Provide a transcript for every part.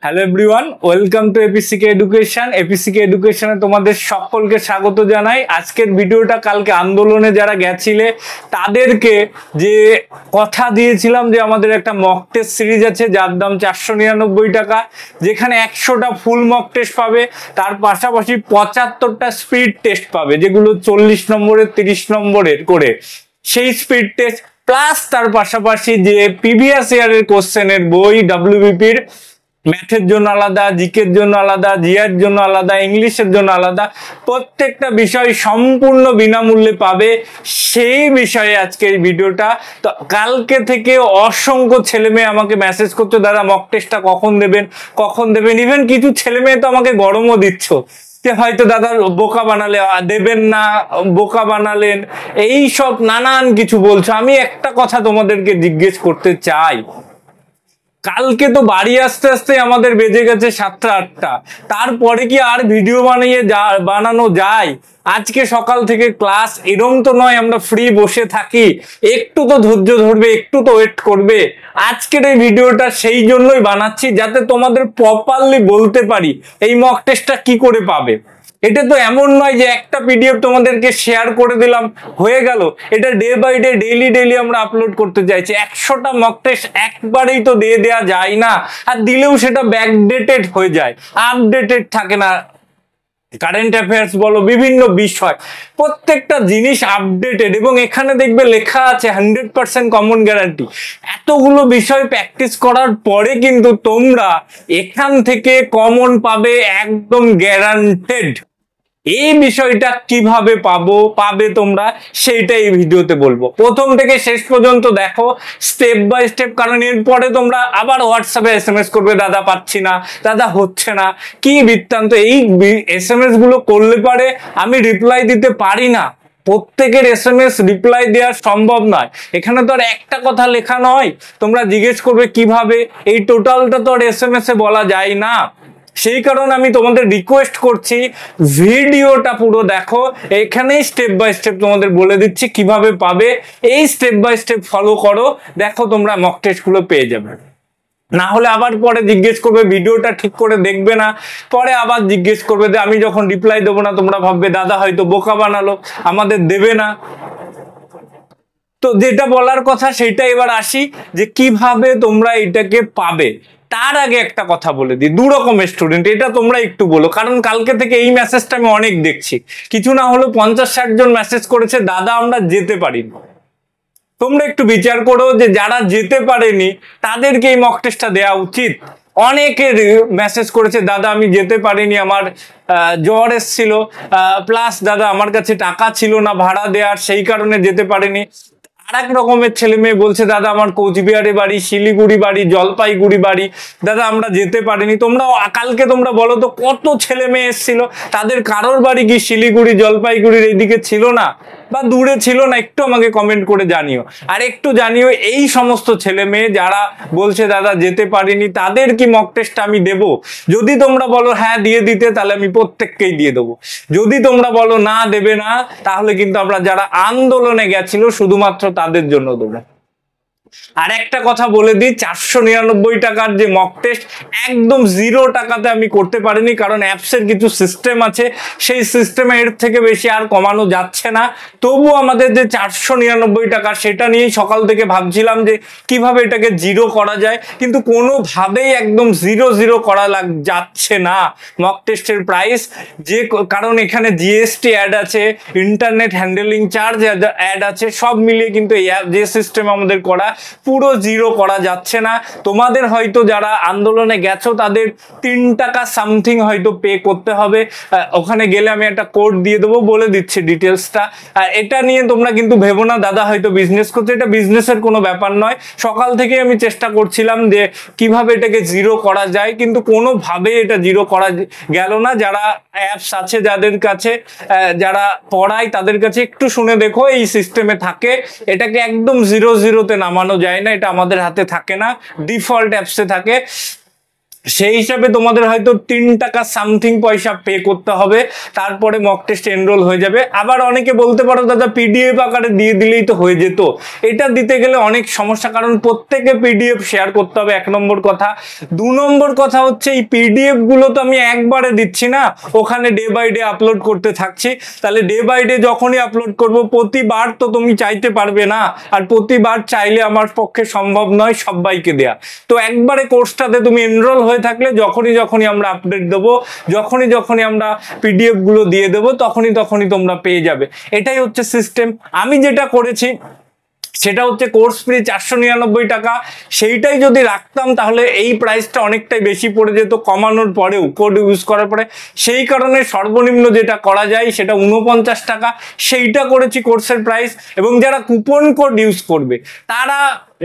Hello everyone, welcome to APCK education. এপিসিকে এডুকেশনে তোমাদের সকলকে স্বাগত জানাই। আজকের ভিডিওটা কালকে আন্দোলনে যারা গেছিলে তাদেরকে যে কথা দিয়েছিলাম যে আমাদের একটা মক টেস্ট সিরিজ আছে যার দাম 499 টাকা, যেখানে 100টা ফুল মক টেস্ট পাবে, তার পাশাপাশি 75টা স্পিড টেস্ট পাবে, যেগুলো 40 নম্বরের 30 নম্বরের করে সেই স্পিড টেস্ট, প্লাস তার পাশাপাশি যে প্রিভিয়াস ইয়ারের কোশ্চেনের বই ডব্লিউবিপির ম্যাথের জন্য আলাদা, জিকের জন্য আলাদা, জিআর জন্য আলাদা, ইংলিশের জন্য আলাদা, প্রত্যেকটা বিষয় সম্পূর্ণ বিনামূল্যে পাবে। সেই বিষয়ে আজকে এই ভিডিওটা। তো কালকে থেকে অসংখ্য ছেলেমেয়ে আমাকে মেসেজ করছো, দাদা মক টেস্টটা কখন দেবেন কখন দেবেন। ইভেন কিছু ছেলেমেয়ে তো আমাকে গরমও দিচ্ছ যে হয়তো দাদা বোকা বানালে দেবেন না, বোকা বানালেন, এই সব নানান কিছু বলছো। আমি একটা কথা তোমাদেরকে জিজ্ঞেস করতে চাই, কালকে তো বাড়ি আসতে আসতে আমাদের বেজে গেছে 7টা 8টা, তারপরে কি আর ভিডিও বানানো যায়? আজকে সকাল থেকে ক্লাস, এরম তো নয় আমরা ফ্রি বসে থাকি, একটু তো ধৈর্য ধরবে, একটু তো ওয়েট করবে। আজকের এই ভিডিওটা সেই জন্যই বানাচ্ছি যাতে তোমাদের প্রপারলি বলতে পারি এই মক টেস্টটা কি করে পাবে। এটা তো এমন নয় যে একটা পিডিএফ তোমাদেরকে শেয়ার করে দিলাম হয়ে গেল, এটা ডে বাই ডে ডেইলি আমরা আপলোড করতে চাইছি। 100টা মক টেস্ট একবারেই তো দিয়ে দেওয়া যায় না, আর দিলেও সেটা ব্যাকডেটেড হয়ে যায়, আপডেটেড থাকে না। কারেন্ট অ্যাফেয়ার্স বলো, বিভিন্ন বিষয়, প্রত্যেকটা জিনিস আপডেটেড, এবং এখানে দেখবে লেখা আছে 100% কমন গ্যারান্টি। এতগুলো বিষয় প্র্যাকটিস করার পরে কিন্তু তোমরা এখান থেকে কমন পাবে, একদম গ্যারান্টেড। এই বিষয়টা কিভাবে পাবে তোমরা, সেইটা এই ভিডিওতে বলবো। প্রথম থেকে শেষ পর্যন্ত দেখো স্টেপ বাই স্টেপ, কারণ এরপরে তোমরা আবার হোয়াটসঅ্যাপে এসএমএস করবে, দাদা পাচ্ছি না, দাদা হচ্ছে না, কি বৃত্তান্ত। এই এসএমএস গুলো করলে পারে আমি রিপ্লাই দিতে পারি না, প্রত্যেকের এসএমএস রিপ্লাই দেওয়া সম্ভব নয়। এখানে তো আর একটা কথা লেখা নয়, তোমরা জিজ্ঞেস করবে কিভাবে, এই টোটালটা তো আর এসএমএস এ বলা যায় না। সেই কারণে আমি তোমাদের রিকোয়েস্ট করছি ভিডিওটা পুরো দেখো, এখানেই স্টেপ বাই স্টেপ তোমাদের বলে দিচ্ছি কিভাবে পাবে। এই স্টেপ বাই স্টেপ ফলো করো, দেখো তোমরা মক টেস্ট গুলো পেয়ে যাবে। না হলে আবার পরে জিজ্ঞেস করবে ভিডিওটা ঠিক করে দেখবে না, পরে আবার জিজ্ঞেস করবে যে আমি যখন রিপ্লাই দেবো না তোমরা ভাববে দাদা হয়তো বোকা বানালো, আমাদের দেবে না। তো যেটা বলার কথা সেটা এবার আসি যে কিভাবে তোমরা এটাকে পাবে। তার আগে একটা কথা বলে দিই, দু রকমের স্টুডেন্ট, এটা তোমরা একটু বলো, কারণ কালকে থেকে এই মেসেজটা আমি অনেক দেখছি। কিছু না হলো 50-60 জন মেসেজ করেছে, দাদা আমরা যেতে পারিনি। তোমরা একটু বিচার করো যে যারা যেতে পারেনি তাদেরকে এই মক টেস্টটা দেওয়া উচিত। অনেকে মেসেজ করেছে, দাদা আমি যেতে পারিনি, আমার জ্বর এসেছিল, প্লাস দাদা আমার কাছে টাকা ছিল না ভাড়া দেওয়ার, সেই কারণে যেতে পারিনি। আরেক রকমের ছেলে মেয়ে বলছে, দাদা আমার কোচবিহারে বাড়ি, শিলিগুড়ি বাড়ি, জলপাইগুড়ি বাড়ি, দাদা আমরা যেতে পারিনি। তোমরা কালকে তোমরা বলো তো কত ছেলে মেয়ে এসেছিল, তাদের কারোর বাড়ি কি শিলিগুড়ি জলপাইগুড়ির এইদিকে ছিল না, বা দূরে ছিল না? একটু আমাকে কমেন্ট করে জানিও। আর একটু জানিও এই সমস্ত ছেলে মেয়ে যারা বলছে দাদা যেতে পারিনি, তাদের কি মক টেস্ট আমি দেবো? যদি তোমরা বলো হ্যাঁ দিয়ে দিতে, তাহলে আমি প্রত্যেককেই দিয়ে দেবো। যদি তোমরা বলো না দেবে না, তাহলে কিন্তু আমরা যারা আন্দোলনে গেছিল শুধুমাত্র তাদের জন্য দেবো। আর একটা কথা বলে দিই, 499 টাকার যে মক টেস্ট একদম 0 টাকাতে আমি করতে পারিনি, কারণ অ্যাপসের কিছু সিস্টেম আছে, সেই সিস্টেমে এর থেকে বেশি আর কমানো যাচ্ছে না। তবু আমাদের যে 499 টাকা, সেটা নিয়েই সকাল থেকে ভাবছিলাম যে কিভাবে এটাকে 0 করা যায়, কিন্তু কোনোভাবেই একদম 0 করা যাচ্ছে না মক টেস্টের প্রাইস। যে কারণ এখানে জিএসটি অ্যাড আছে, ইন্টারনেট হ্যান্ডেলিং চার্জ অ্যাড আছে, সব মিলিয়ে কিন্তু এই যে সিস্টেম আমাদের করা পুরো 0 করা যাচ্ছে না। তোমাদের হয়তো যারা আন্দোলনে গেছো তাদের 3 টাকা সামথিং হয়তো পে করতে হবে, ওখানে গেলে আমি একটা কোড দিয়ে দেবো, বলে দিচ্ছি ডিটেলসটা। এটা নিয়ে তোমরা কিন্তু ভেবো না দাদা হয়তো বিজনেস করছে, এটা বিজনেসের কোনো ব্যাপার নয়। সকাল থেকে আমি চেষ্টা করছিলাম যে কিভাবে এটাকে 0 করা যায়, কিন্তু কোনোভাবে এটা 0 করা গেল না। যারা অ্যাপস আছে যাদের কাছে, যারা পড়ায় তাদের কাছে একটু শুনে দেখো, এই সিস্টেমে থাকে, এটাকে একদম 0 তে নামানো যায় না, এটা আমাদের হাতে থাকে না, ডিফল্ট অ্যাপসে থাকে। সেই হিসাবে তোমাদের হয়তো 3 টাকা সামথিং পয়সা পে করতে হবে, তারপরে মক টেস্ট এনরোল হয়ে যাবে। আবার অনেকে বলতে পারো দাদা পিডিএফ আকারে দিয়ে দিলেই তো হয়ে যেত। এটা দিতে গেলে অনেক সমস্যা, কারণ প্রত্যেকে পিডিএফ শেয়ার করতে হবে, 1 নম্বর কথা। 2 নম্বর কথা হচ্ছে এই পিডিএফ গুলো তো আমি একবারে দিচ্ছি না, ওখানে ডে বাই ডে আপলোড করতে থাকছি। তাহলে ডে বাই ডে যখনই আপলোড করব, প্রতিবার তো তুমি চাইতে পারবে না, আর প্রতিবার চাইলে আমার পক্ষে সম্ভব নয় সবাইকে দেয়া। তো একবারে কোর্সটাতে তুমি এনরোল হয়ে থাকলে যখনই আমরা আপডেট দেবো, যখনই আমরা পিডিএফ গুলো দিয়ে দেবো, তখনই তোমরা পেয়ে যাবে। এটাই হচ্ছে সিস্টেম। আমি যেটা করেছি সেটা হচ্ছে কোর্স ফ্রি 499 টাকা। সেইটাই যদি রাখতাম তাহলে এই প্রাইসটা অনেকটাই বেশি পড়ে যেত, কমানোর পরেও, কোড ইউজ করার পরে। সেই কারণে সর্বনিম্ন যেটা করা যায় সেটা 49 টাকা, সেইটা করেছি কোর্সের প্রাইস। এবং যারা কুপন কোড ইউজ করবে, তারা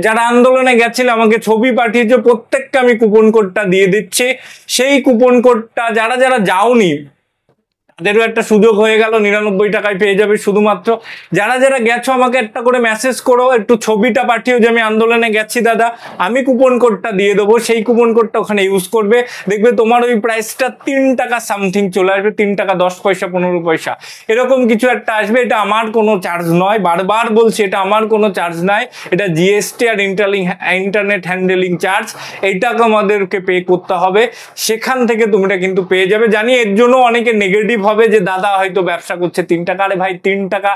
যারা আন্দোলনে গেছিল আমাকে ছবি পাঠিয়েছে, প্রত্যেককে আমি কুপন কোডটা দিয়ে দিচ্ছি। সেই কুপন কোডটা যারা যাওনি তাদেরও একটা সুযোগ হয়ে গেল, 99 টাকায় পেয়ে যাবে। শুধুমাত্র যারা গেছো আমাকে একটা করে মেসেজ করো, একটু ছবিটা পাঠিও যে আমি আন্দোলনে গেছি দাদা, আমি কুপন কোডটা দিয়ে দেবো। সেই কুপন কোডটা ওখানে ইউজ করবে, দেখবে তোমার ওই প্রাইসটা 3 টাকা সামথিং চলে আসবে, 3 টাকা 10 পয়সা 15 পয়সা এরকম কিছু একটা আসবে। এটা আমার কোনো চার্জ নয়, বারবার বলছি এটা আমার কোনো চার্জ নাই, এটা জিএসটি আর ইন্টারনেট হ্যান্ডেলিং চার্জ, এইটাকে আমাদেরকে পে করতে হবে। সেখান থেকে তুমি এটা কিন্তু পেয়ে যাবে। জানি এর জন্য অনেকে নেগেটিভ হবে যে দাদা হয়তো ব্যবসা করছে 3 টাকা। আরে ভাই 3 টাকা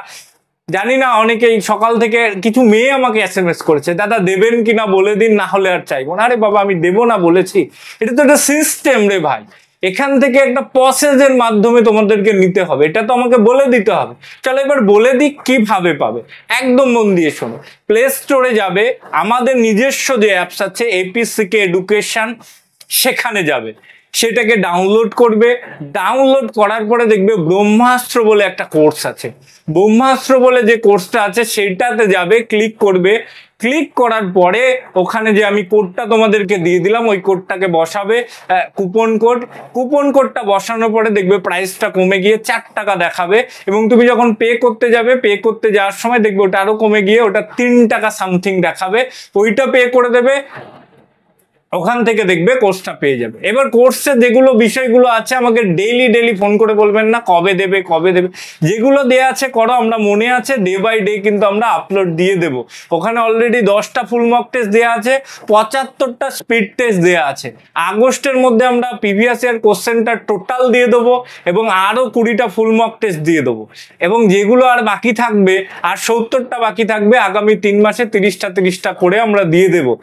জানি না, অনেকেই সকাল থেকে কিছু মেয়ে আমাকে এসএমএস করেছে, দাদা দেবেন কিনা বলে দিন, না হলে আর চাইবো না। আরে বাবা আমি দেবো না বলেছি? এটা তো একটা সিস্টেম রে ভাই, এখান থেকে একটা প্রসেসের মাধ্যমে তোমাদেরকে নিতে হবে, এটা তো আমাকে বলে দিতে হবে। চলো এবার বলে দিক কিভাবে পাবে, একদম মন দিয়ে শোনো। প্লে স্টোরে যাবে, আমাদের নিজস্ব যে অ্যাপস আছে এপিসিকে এডুকেশন, সেখানে যাবে, সেটাকে ডাউনলোড করবে। ডাউনলোড করার পরে দেখবে ব্রহ্মাস্ত্র বলে একটা কোর্স আছে। ব্রহ্মাস্ত্র বলে যে কোর্সটা আছে সেটাতে যাবে, ক্লিক করবে। ক্লিক করার পরে ওখানে যে আমি কোডটা তোমাদেরকে দিয়ে দিলাম, ওই কোডটাকে বসাবে, কুপন কোডটা বসানোর পরে দেখবে প্রাইসটা কমে গিয়ে 4 টাকা দেখাবে। এবং তুমি যখন পে করতে যাবে, পে করতে যাওয়ার সময় দেখবে ওটা আরো কমে গিয়ে ওটা 3 টাকা সামথিং দেখাবে। ওইটা পে করে দেবে, ওখান থেকে দেখবে কোর্সটা পেয়ে যাবে। এবার কোর্সে যেগুলো বিষয়গুলো আছে আমাকে ডেইলি ফোন করে বলবেন না কবে দেবে। যেগুলো দেয়া আছে করো, আমরা মনে আছে ডে বাই ডে কিন্তু আমরা আপলোড দিয়ে দেব। ওখানে অলরেডি 10টা ফুল মক টেস্ট দেওয়া আছে, 75টা স্পিড টেস্ট দেওয়া আছে। আগস্টের মধ্যে আমরা প্রিভিয়াস ইয়ার কোশ্চেনটা টোটাল দিয়ে দেবো, এবং আরো 20টা ফুল মক টেস্ট দিয়ে দেবো। এবং যেগুলো আর বাকি থাকবে, আর 70টা বাকি থাকবে, আগামী 3 মাসে 30টা করে আমরা দিয়ে দেবো।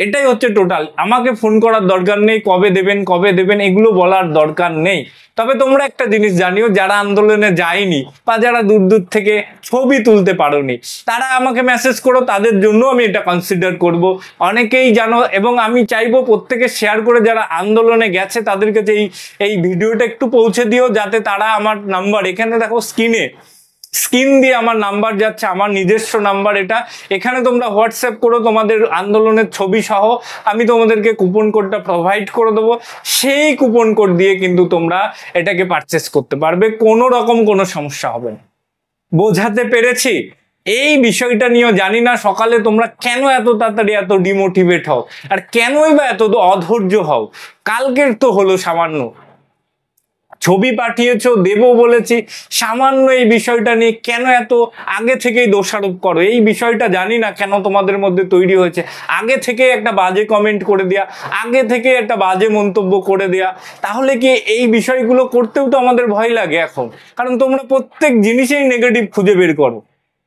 এটাই হচ্ছে টোটাল। আমাকে ফোন করার দরকার নেই, কবে দেবেন এগুলো বলার দরকার নেই। তবে তোমরা একটা জিনিস জানিও, যারা আন্দোলনে যায়নি বা যারা দূর থেকে ছবি তুলতে পারোনি, তারা আমাকে মেসেজ করো, তাদের জন্য আমি এটা কনসিডার করব। অনেকেই জানো, এবং আমি চাইবো প্রত্যেকে শেয়ার করে যারা আন্দোলনে গেছে তাদের কাছে এই ভিডিওটা একটু পৌঁছে দিও, যাতে তারা আমার নাম্বার, এখানে দেখো স্ক্রিন দিয়ে আমার নাম্বার যাচ্ছে, আমার নিজস্ব নাম্বার এটা, এখানে তোমরা হোয়াটসঅ্যাপ করো তোমাদের আন্দোলনের ছবি সহ, আমি তোমাদেরকে কুপন কোডটা প্রোভাইড করে দেবো। সেই কুপন কোড দিয়ে কিন্তু তোমরা এটাকে পারচেস করতে পারবে, কোনো রকম কোনো সমস্যা হবে না। বোঝাতে পেরেছি? এই বিষয়টা নিয়েও জানি না সকালে তোমরা কেন এত তাড়াতাড়ি এত ডিমোটিভেট হও, আর কেনই বা এত অধৈর্য হও। কালকের তো হলো সামান্য, ছবি পাঠিয়েছো, দেবো বলেছি, সামান্য এই বিষয়টা নিয়ে কেন এত আগে থেকেই দোষারোপ করো? এই বিষয়টা জানি না কেন তোমাদের মধ্যে তৈরি হয়েছে। আগে থেকে একটা বাজে কমেন্ট করে দেয়া, আগে থেকে একটা বাজে মন্তব্য করে দেয়া, তাহলে কি এই বিষয়গুলো করতেও তো আমাদের ভয় লাগে এখন। কারণ তোমরা প্রত্যেক জিনিসেই নেগেটিভ খুঁজে বের করো,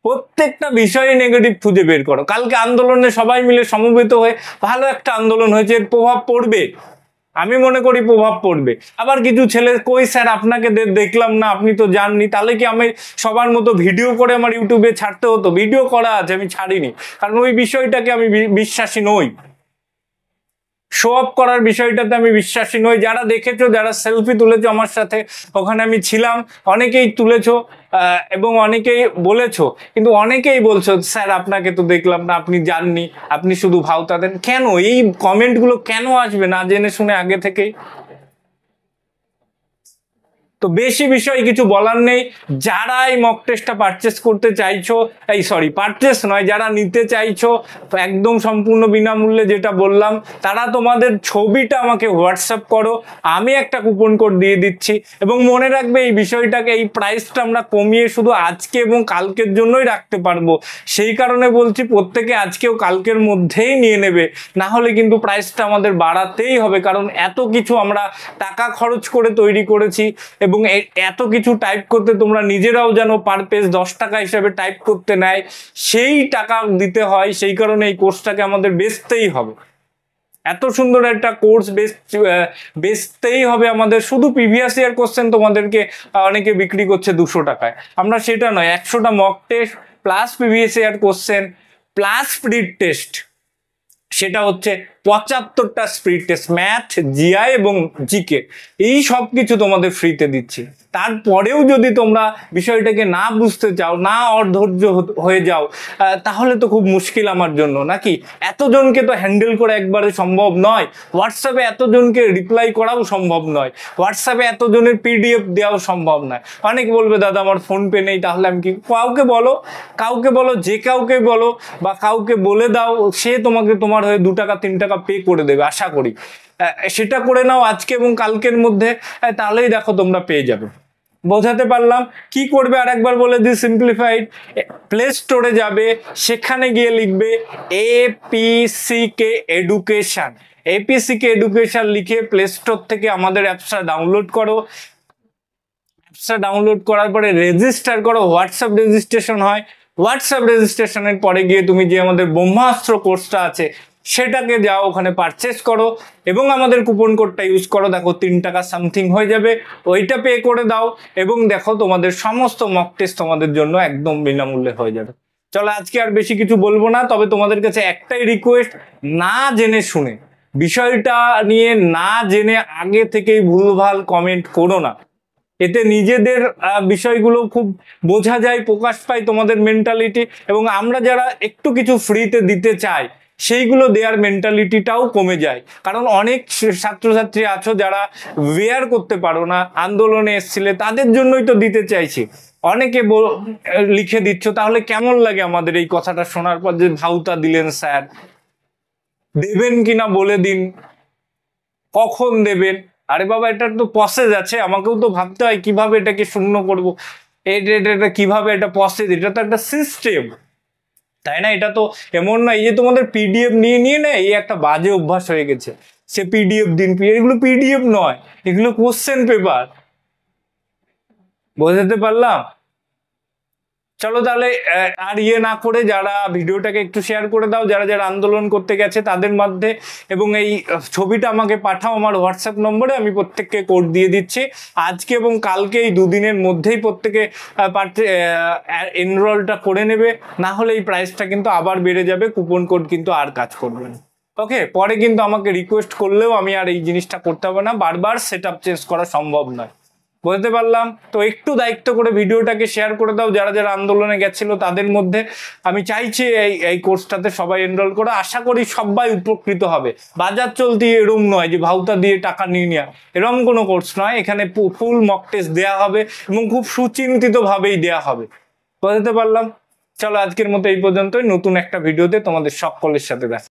প্রত্যেকটা বিষয়ে নেগেটিভ খুঁজে বের করো। কালকে আন্দোলনে সবাই মিলে সমবেত হয়ে ভালো একটা আন্দোলন হয়েছে, এর প্রভাব পড়বে, আমি মনে করি প্রভাব পড়বে। আবার কিছু ছেলে কই স্যার আপনাকে দেখলাম না, আপনি তো জাননি, তাহলে কি আমি সবার মতো ভিডিও করে আমার ইউটিউবে ছাড়তে হতো? ভিডিও করা আছে, আমি ছাড়িনি, কারণ ওই বিষয়টাকে আমি বিশ্বাসী নই। শো অফ করার বিষয়টাতে আমি বিশ্বাসী নই। যারা দেখেছো, যারা সেলফি তুলেছো আমার সাথে, ওখানে আমি ছিলাম, অনেকেই তুলেছো এবং অনেকেই বলেছো, কিন্তু অনেকেই বলছো স্যার আপনাকে তো দেখলাম না, আপনি জাননি, আপনি শুধু ভাওতা দেন। কেন এই কমেন্টগুলো কেন আসবে না জেনে শুনে আগে থেকেই? তো বেশি বিষয় কিছু বলার নেই। যারা এই মক টেস্টটা পারচেস করতে চাইছো, পারচেস নয়, যারা নিতে চাইছো একদম সম্পূর্ণ বিনামূল্যে যেটা বললাম, তারা তোমাদের ছবিটা আমাকে হোয়াটসঅ্যাপ করো, আমি একটা কুপন কোড দিয়ে দিচ্ছি। এবং মনে রাখবে এই বিষয়টাকে, এই প্রাইসটা আমরা কমিয়ে শুধু আজকে এবং কালকের জন্যই রাখতে পারবো। সেই কারণে বলছি প্রত্যেকে আজকেও কালকের মধ্যেই নিয়ে নেবে, না হলে কিন্তু প্রাইসটা আমাদের বাড়াতেই হবে। কারণ এত কিছু আমরা টাকা খরচ করে তৈরি করেছি এবং এত কিছু টাইপ করতে তোমরা নিজেরাও জানো পার পেজ 10 টাকা হিসাবে টাইপ করতে নেয়, সেই টাকা দিতে হয়। সেই কারণে এই কোর্সটাকে আমাদের বেচতেই হবে। এত সুন্দর একটা কোর্স বেচতেই হবে আমাদের। শুধু প্রিভিয়াস ইয়ার কোশ্চেন তোমাদেরকে অনেকে বিক্রি করছে 200 টাকায়, আমরা সেটা নয়। 100টা mock test plus previous year question plus speed test, সেটা হচ্ছে 75টা স্পিড টেস্ট, ম্যাথ, জিআই এবং জিকে, এই সব কিছু তোমাদের ফ্রিতে দিচ্ছি। তারপরেও যদি তোমরা বিষয়টাকে না বুঝতে চাও, না অধৈর্য হয়ে যাও, তাহলে তো খুব মুশকিল আমার জন্য, নাকি? এতজনকে তো হ্যান্ডেল করা একবারে সম্ভব নয়, হোয়াটসঅ্যাপে এতজনকে রিপ্লাই করাও সম্ভব নয়, হোয়াটসঅ্যাপে এতজনের পিডিএফ দেওয়াও সম্ভব নয়। অনেক বলবে দাদা আমার ফোনপে নেই, তাহলে আমি কি? কাউকে বলো, যে কাউকে বলো বা কাউকে বলে দাও, সে তোমাকে তোমার হয়ে 2 টাকা 3 টাকা পে করে দেবে, আশা করি। সেটা করে নাও আজকে এবং কালকের মধ্যে, তাহলেই দেখো তোমরা পেয়ে যাবে। বোঝাতে পারলাম? কি করবে আরেকবার বলে দিই, সিম্পলিফাইড। প্লে স্টোরে যাবে, সেখানে গিয়ে লিখবে APCK এডুকেশন, APCK এডুকেশন লিখে প্লে স্টোর থেকে আমাদের অ্যাপসটা ডাউনলোড করো। অ্যাপসটা ডাউনলোড করার পরে রেজিস্টার করো, হোয়াটসঅ্যাপ রেজিস্ট্রেশন হয়। হোয়াটসঅ্যাপ রেজিস্ট্রেশনের পরে গিয়ে তুমি যে আমাদের ব্রহ্মাস্ত্র কোর্সটা আছে সেটাকে যাও, ওখানে পারচেস করো এবং আমাদের কুপন কোডটা ইউজ করো। দেখো 3 টাকা সামথিং হয়ে যাবে, ওইটা পে করে দাও এবং দেখো তোমাদের সমস্ত মক টেস্ট তোমাদের জন্য একদম বিনামূল্যে হয়ে যাবে। চলো আজকে আর বেশি কিছু বলবো না, তবে তোমাদের কাছে একটাই রিকোয়েস্ট, না জেনে শুনে বিষয়টা নিয়ে না জেনে আগে থেকেই ভুলভাল কমেন্ট করো না। এতে নিজেদের বিষয়গুলো খুব বোঝা যায়, প্রকাশ পায় তোমাদের মেন্টালিটি, এবং আমরা যারা একটু কিছু ফ্রিতে দিতে চাই সেইগুলো দেওয়ার মেন্টালিটিটাও কমে যায়। কারণ অনেক ছাত্রছাত্রী আছো যারা ওয়্যার করতে পারো না, আন্দোলনে এসছিলে, তাদের জন্যই তো দিতে চাইছি। অনেকে লিখে দিচ্ছ, তাহলে কেমন লাগে আমাদের এই কথাটা শোনার পর যে ভাউতা দিলেন স্যার, দেবেন কিনা বলে দিন, কখন দেবেন? আরে বাবা, এটার তো প্রসেস আছে, আমাকেও তো ভাবতে হয় কিভাবে এটাকে শূন্য করবো, এটা কিভাবে এটা প্রসেস, এটা তো একটা সিস্টেম, তাই না? এটা তো এমন না এই যে তোমাদের পিডিএফ নিয়ে না, এই একটা বাজে অভ্যাস হয়ে গেছে, সে পিডিএফ দিন, এগুলো পিডিএফ নয়, এগুলো কোশ্চেন পেপার। বোঝাতে পারলাম? চলো তাহলে আর না করে যারা ভিডিওটাকে একটু শেয়ার করে দাও, যারা যারা আন্দোলন করতে গেছে তাদের মধ্যে, এবং এই ছবিটা আমাকে পাঠাও আমার হোয়াটসঅ্যাপ নম্বরে, আমি প্রত্যেককে কোড দিয়ে দিচ্ছি। আজকে এবং কালকে এই 2 দিনের মধ্যেই প্রত্যেকে এনরোলটা করে নেবে, না হলে এই প্রাইসটা কিন্তু আবার বেড়ে যাবে, কুপন কোড কিন্তু আর কাজ করবে না। ওকে, পরে কিন্তু আমাকে রিকোয়েস্ট করলেও আমি আর এই জিনিসটা করতে হবে না, বারবার সেটআপ চেঞ্জ করা সম্ভব নয়। বুঝতে পারলাম? তো একটু দায়িত্ব করে ভিডিওটাকে শেয়ার করে দাও যারা যারা আন্দোলনে গেছিল তাদের মধ্যে। আমি চাইছি এই কোর্সটাতে সবাই এনরোল করে, আশা করি সবাই উপকৃত হবে। বাজার চলতি এরম নয় যে ভাউতা দিয়ে টাকা নিয়ে নেওয়া, এরম কোনো কোর্স নয়। এখানে ফুল মক টেস্ট দেওয়া হবে এবং খুব সুচিন্তিতভাবেই দেওয়া হবে। বুঝতে পারলাম? চলো আজকের মতো এই পর্যন্তই, নতুন একটা ভিডিওতে তোমাদের সকলের সাথে দেখা।